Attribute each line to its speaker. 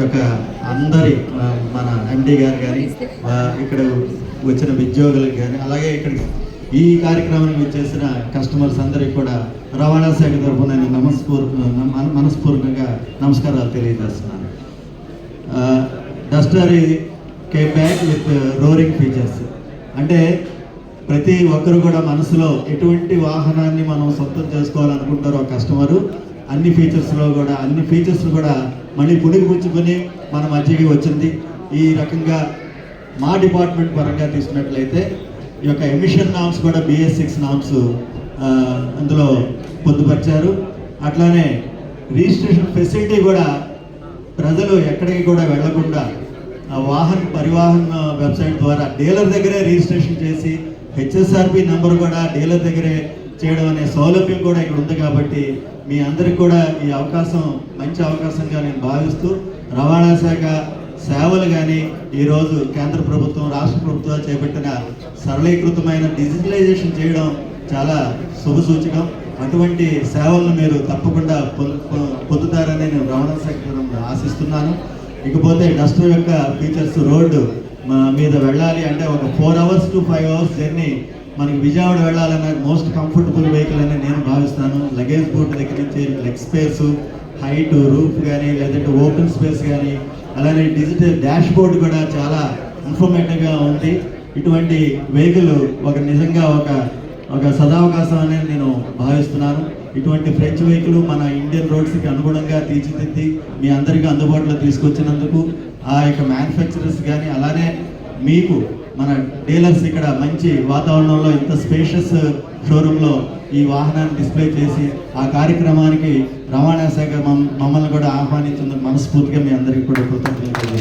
Speaker 1: యొక్క అందరి మన ఎండి గారు కానీ ఇక్కడ వచ్చిన ఉద్యోగులకు కానీ అలాగే ఇక్కడ ఈ కార్యక్రమానికి వచ్చేసిన కస్టమర్స్ అందరికీ కూడా రవాణా శాఖ తరఫున నేను మనస్ఫూర్తిగా నమస్కారాలు తెలియజేస్తున్నాను. Duster came back with roaring features. అంటే ప్రతి ఒక్కరు కూడా మనసులో ఎటువంటి వాహనాన్ని మనం సొంతం చేసుకోవాలనుకుంటారో కస్టమరు అన్ని ఫీచర్స్ కూడా మళ్ళీ పుణికిపుచ్చుకొని మన మధ్యకి వచ్చింది. ఈ రకంగా మా డిపార్ట్మెంట్ పరంగా తీసుకున్నట్లయితే ఈ యొక్క ఎమిషన్ నామ్స్ కూడా BS6 నామ్స్ అందులో పొందుపరిచారు. అట్లానే రిజిస్ట్రేషన్ ఫెసిలిటీ కూడా ప్రజలు ఎక్కడికి కూడా వెళ్లకుండా పరివాహన్ వెబ్సైట్ ద్వారా డీలర్ దగ్గరే రిజిస్ట్రేషన్ చేసి HSRP నెంబర్ కూడా డీలర్ దగ్గరే చేయడం అనే సౌలభ్యం కూడా ఇక్కడ ఉంది. కాబట్టి మీ అందరికి కూడా ఈ అవకాశం మంచి అవకాశంగా నేను భావిస్తూ రవాణా శాఖ సేవలు కానీ ఈరోజు కేంద్ర ప్రభుత్వం రాష్ట్ర ప్రభుత్వాలు చేపట్టిన సరళీకృతమైన డిజిటలైజేషన్ చేయడం చాలా శుభసూచకం. అటువంటి సేవలను మీరు తప్పకుండా పొందుతారని నేను రవాణా శాఖ ఆశిస్తున్నాను. ఇకపోతే డస్టర్ యొక్క ఫీచర్స్ రోడ్డు మీద వెళ్ళాలి అంటే ఒక 4 hours to 5 hours జర్నీ మనకి విజయవాడ వెళ్ళాలన్న మోస్ట్ కంఫర్టబుల్ వెహికల్ అని నేను భావిస్తాను. లగేజ్ బోట్ దగ్గర నుంచి లెగ్ స్పేసు, హైట్, రూఫ్ కానీ లేదంటే ఓపెన్ స్పేస్ కానీ అలానే డిజిటల్ డాష్ బోర్డ్ కూడా చాలా ఇన్ఫర్మేటివ్గా ఉంది. ఇటువంటి వెహికల్ నిజంగా ఒక సదావకాశం అనేది నేను భావిస్తున్నాను. ఇటువంటి ఫ్రెంచ్ వెహికల్ మన ఇండియన్ రోడ్స్కి అనుగుణంగా తీర్చిదిద్ది మీ అందరికీ అందుబాటులో తీసుకొచ్చినందుకు ఆ యొక్క మ్యానుఫ్యాక్చరర్స్ కానీ అలానే మీకు మన డీలర్స్ ఇక్కడ మంచి వాతావరణంలో ఇంత స్పేషియస్ షోరూంలో ఈ వాహనాన్ని డిస్ప్లే చేసి ఆ కార్యక్రమానికి రవాణా శాఖ మమ్మల్ని కూడా ఆహ్వానించినందుకు మనస్ఫూర్తిగా మీ అందరికీ కూడా కృతజ్ఞతలు.